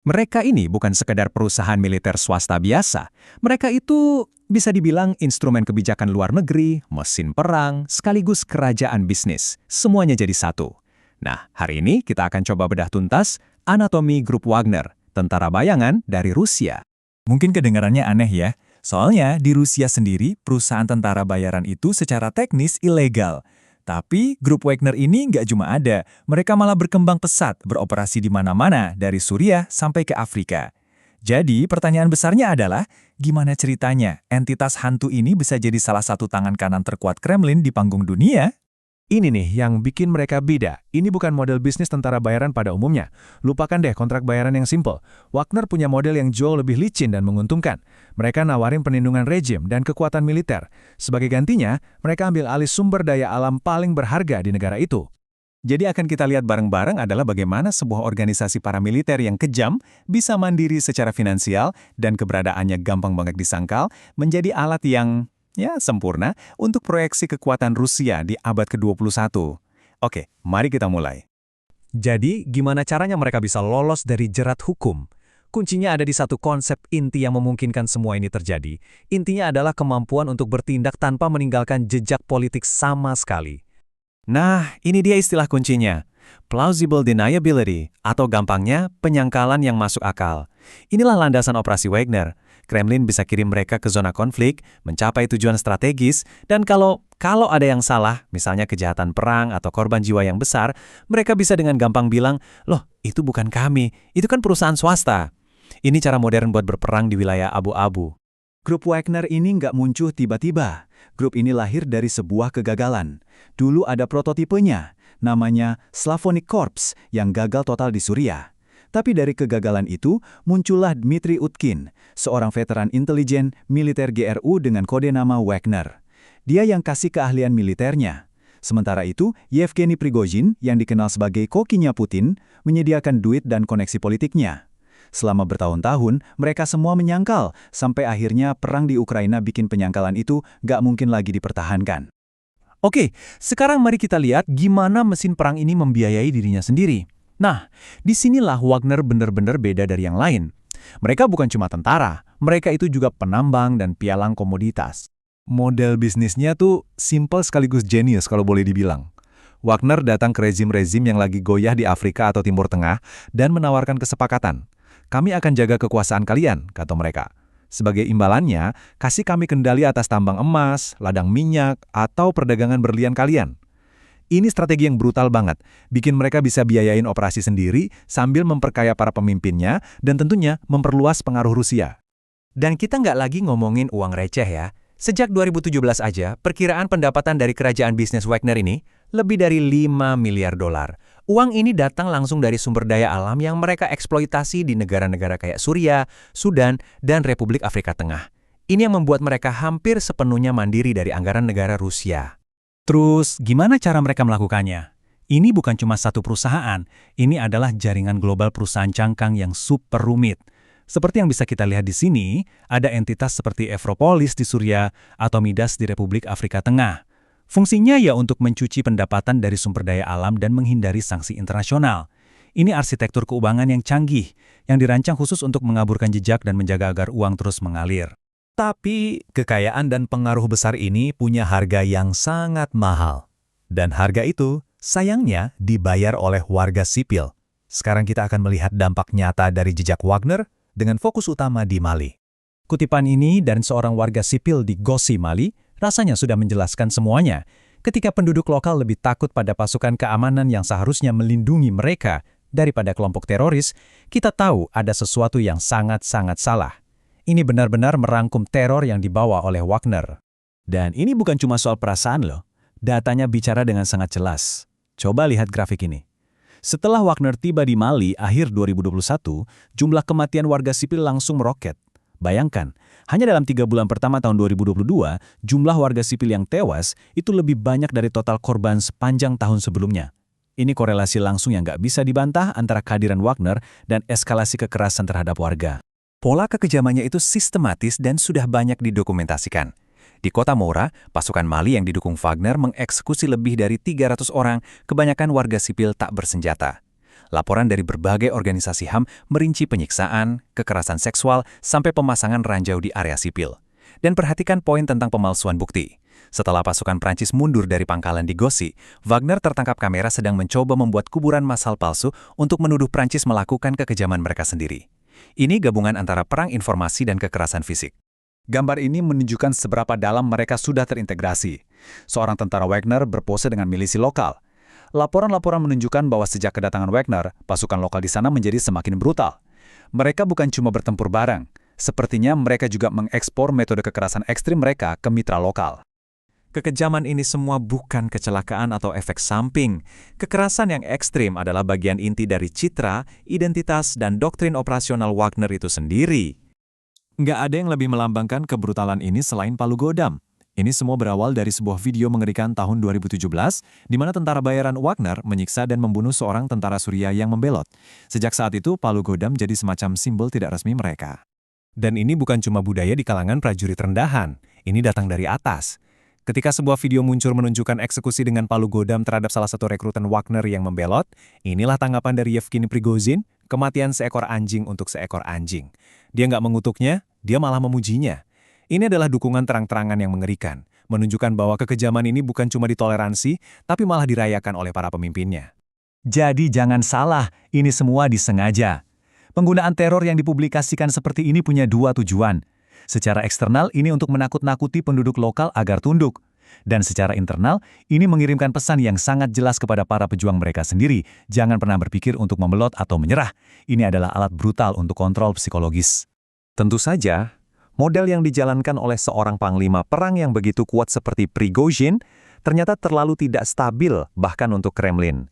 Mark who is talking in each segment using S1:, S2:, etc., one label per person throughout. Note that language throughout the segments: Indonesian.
S1: Mereka ini bukan sekedar perusahaan militer swasta biasa. Mereka itu bisa dibilang instrumen kebijakan luar negeri, mesin perang, sekaligus kerajaan bisnis. Semuanya jadi satu. Nah, hari ini kita akan coba bedah tuntas anatomi grup Wagner, tentara bayangan dari Rusia.
S2: Mungkin kedengarannya aneh ya, soalnya di Rusia sendiri perusahaan tentara bayaran itu secara teknis ilegal. Tapi grup Wagner ini nggak cuma ada, mereka malah berkembang pesat, beroperasi di mana-mana, dari Suriah sampai ke Afrika. Jadi pertanyaan besarnya adalah, gimana ceritanya entitas hantu ini bisa jadi salah satu tangan kanan terkuat Kremlin di panggung dunia?
S3: Ini nih yang bikin mereka beda. Ini bukan model bisnis tentara bayaran pada umumnya. Lupakan deh kontrak bayaran yang simple. Wagner punya model yang jauh lebih licin dan menguntungkan. Mereka nawarin perlindungan rejim dan kekuatan militer. Sebagai gantinya, mereka ambil alih sumber daya alam paling berharga di negara itu.
S2: Jadi akan kita lihat bareng-bareng adalah bagaimana sebuah organisasi paramiliter yang kejam bisa mandiri secara finansial dan keberadaannya gampang banget disangkal menjadi alat yang sempurna untuk proyeksi kekuatan Rusia di abad ke-21. Oke, mari kita mulai.
S1: Jadi, gimana caranya mereka bisa lolos dari jerat hukum? Kuncinya ada di satu konsep inti yang memungkinkan semua ini terjadi. Intinya adalah kemampuan untuk bertindak tanpa meninggalkan jejak politik sama sekali.
S2: Nah, ini dia istilah kuncinya. Plausible deniability, atau gampangnya penyangkalan yang masuk akal. Inilah landasan operasi Wagner. Kremlin bisa kirim mereka ke zona konflik, mencapai tujuan strategis, dan kalau ada yang salah, misalnya kejahatan perang atau korban jiwa yang besar, mereka bisa dengan gampang bilang, loh, itu bukan kami, itu kan perusahaan swasta. Ini cara modern buat berperang di wilayah abu-abu.
S4: Grup Wagner ini nggak muncul tiba-tiba. Grup ini lahir dari sebuah kegagalan. Dulu ada prototipenya, namanya Slavonic Corps, yang gagal total di Suriah. Tapi dari kegagalan itu, muncullah Dmitry Utkin, seorang veteran intelijen militer GRU dengan kode nama Wagner. Dia yang kasih keahlian militernya. Sementara itu, Yevgeny Prigozhin, yang dikenal sebagai kokinya Putin, menyediakan duit dan koneksi politiknya. Selama bertahun-tahun, mereka semua menyangkal, sampai akhirnya perang di Ukraina bikin penyangkalan itu gak mungkin lagi dipertahankan.
S1: Oke, sekarang mari kita lihat gimana mesin perang ini membiayai dirinya sendiri. Nah, disinilah Wagner benar-benar beda dari yang lain. Mereka bukan cuma tentara, mereka itu juga penambang dan pialang komoditas.
S2: Model bisnisnya tuh simple sekaligus jenius kalau boleh dibilang. Wagner datang ke rezim-rezim yang lagi goyah di Afrika atau Timur Tengah dan menawarkan kesepakatan. Kami akan jaga kekuasaan kalian, kata mereka. Sebagai imbalannya, kasih kami kendali atas tambang emas, ladang minyak, atau perdagangan berlian kalian. Ini strategi yang brutal banget, bikin mereka bisa biayain operasi sendiri sambil memperkaya para pemimpinnya dan tentunya memperluas pengaruh Rusia.
S1: Dan kita nggak lagi ngomongin uang receh ya. Sejak 2017 aja, perkiraan pendapatan dari kerajaan bisnis Wagner ini lebih dari 5 miliar dolar. Uang ini datang langsung dari sumber daya alam yang mereka eksploitasi di negara-negara kayak Suriah, Sudan, dan Republik Afrika Tengah. Ini yang membuat mereka hampir sepenuhnya mandiri dari anggaran negara Rusia.
S2: Terus, gimana cara mereka melakukannya? Ini bukan cuma satu perusahaan, ini adalah jaringan global perusahaan cangkang yang super rumit. Seperti yang bisa kita lihat di sini, ada entitas seperti Efropolis di Suriah atau Midas di Republik Afrika Tengah. Fungsinya ya untuk mencuci pendapatan dari sumber daya alam dan menghindari sanksi internasional. Ini arsitektur keuangan yang canggih, yang dirancang khusus untuk mengaburkan jejak dan menjaga agar uang terus mengalir.
S1: Tapi kekayaan dan pengaruh besar ini punya harga yang sangat mahal. Dan harga itu sayangnya dibayar oleh warga sipil. Sekarang kita akan melihat dampak nyata dari jejak Wagner dengan fokus utama di Mali. Kutipan ini dari seorang warga sipil di Gossi, Mali, rasanya sudah menjelaskan semuanya. Ketika penduduk lokal lebih takut pada pasukan keamanan yang seharusnya melindungi mereka daripada kelompok teroris, kita tahu ada sesuatu yang sangat-sangat salah. Ini benar-benar merangkum teror yang dibawa oleh Wagner.
S2: Dan ini bukan cuma soal perasaan loh. Datanya bicara dengan sangat jelas. Coba lihat grafik ini. Setelah Wagner tiba di Mali akhir 2021, jumlah kematian warga sipil langsung meroket. Bayangkan, hanya dalam 3 bulan pertama tahun 2022, jumlah warga sipil yang tewas itu lebih banyak dari total korban sepanjang tahun sebelumnya. Ini korelasi langsung yang nggak bisa dibantah antara kehadiran Wagner dan eskalasi kekerasan terhadap warga.
S1: Pola kekejamannya itu sistematis dan sudah banyak didokumentasikan. Di kota Moura, pasukan Mali yang didukung Wagner mengeksekusi lebih dari 300 orang, kebanyakan warga sipil tak bersenjata.
S2: Laporan dari berbagai organisasi HAM merinci penyiksaan, kekerasan seksual, sampai pemasangan ranjau di area sipil. Dan perhatikan poin tentang pemalsuan bukti. Setelah pasukan Prancis mundur dari pangkalan di Gosi, Wagner tertangkap kamera sedang mencoba membuat kuburan massal palsu untuk menuduh Prancis melakukan kekejaman mereka sendiri. Ini gabungan antara perang informasi dan kekerasan fisik.
S4: Gambar ini menunjukkan seberapa dalam mereka sudah terintegrasi. Seorang tentara Wagner berpose dengan milisi lokal. Laporan-laporan menunjukkan bahwa sejak kedatangan Wagner, pasukan lokal di sana menjadi semakin brutal. Mereka bukan cuma bertempur bareng, sepertinya mereka juga mengekspor metode kekerasan ekstrim mereka ke mitra lokal.
S1: Kekejaman ini semua bukan kecelakaan atau efek samping. Kekerasan yang ekstrim adalah bagian inti dari citra, identitas, dan doktrin operasional Wagner itu sendiri.
S3: Nggak ada yang lebih melambangkan kebrutalan ini selain Palu Godam. Ini semua berawal dari sebuah video mengerikan tahun 2017, di mana tentara bayaran Wagner menyiksa dan membunuh seorang tentara Suriah yang membelot. Sejak saat itu, Palu Godam jadi semacam simbol tidak resmi mereka.
S1: Dan ini bukan cuma budaya di kalangan prajurit rendahan, ini datang dari atas. Ketika sebuah video muncul menunjukkan eksekusi dengan Palu Godam terhadap salah satu rekrutan Wagner yang membelot, inilah tanggapan dari Yevgeny Prigozhin, kematian seekor anjing untuk seekor anjing. Dia nggak mengutuknya, dia malah memujinya. Ini adalah dukungan terang-terangan yang mengerikan, menunjukkan bahwa kekejaman ini bukan cuma ditoleransi, tapi malah dirayakan oleh para pemimpinnya.
S4: Jadi jangan salah, ini semua disengaja. Penggunaan teror yang dipublikasikan seperti ini punya dua tujuan. Secara eksternal, ini untuk menakut-nakuti penduduk lokal agar tunduk. Dan secara internal, ini mengirimkan pesan yang sangat jelas kepada para pejuang mereka sendiri. Jangan pernah berpikir untuk membelot atau menyerah. Ini adalah alat brutal untuk kontrol psikologis.
S1: Tentu saja, model yang dijalankan oleh seorang panglima perang yang begitu kuat seperti Prigozhin ternyata terlalu tidak stabil bahkan untuk Kremlin.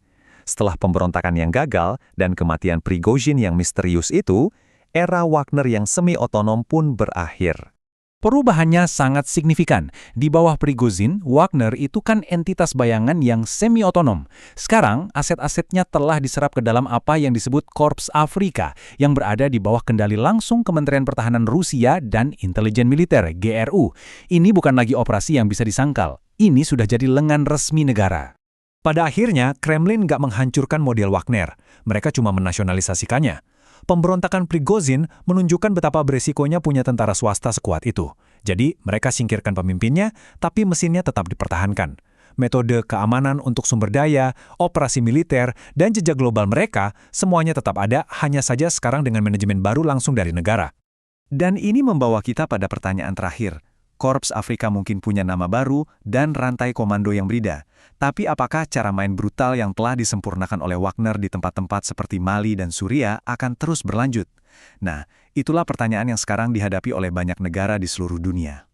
S1: Setelah pemberontakan yang gagal dan kematian Prigozhin yang misterius itu, era Wagner yang semi-otonom pun berakhir.
S2: Perubahannya sangat signifikan. Di bawah Prigozhin, Wagner itu kan entitas bayangan yang semi-otonom. Sekarang, aset-asetnya telah diserap ke dalam apa yang disebut Korps Afrika, yang berada di bawah kendali langsung Kementerian Pertahanan Rusia dan Intelijen Militer, GRU. Ini bukan lagi operasi yang bisa disangkal. Ini sudah jadi lengan resmi negara.
S1: Pada akhirnya, Kremlin nggak menghancurkan model Wagner. Mereka cuma menasionalisasikannya. Pemberontakan Prigozhin menunjukkan betapa beresikonya punya tentara swasta sekuat itu. Jadi, mereka singkirkan pemimpinnya, tapi mesinnya tetap dipertahankan. Metode keamanan untuk sumber daya, operasi militer, dan jejak global mereka, semuanya tetap ada, hanya saja sekarang dengan manajemen baru langsung dari negara. Dan ini membawa kita pada pertanyaan terakhir. Korps Afrika mungkin punya nama baru dan rantai komando yang berbeda. Tapi apakah cara main brutal yang telah disempurnakan oleh Wagner di tempat-tempat seperti Mali dan Suriah akan terus berlanjut? Nah, itulah pertanyaan yang sekarang dihadapi oleh banyak negara di seluruh dunia.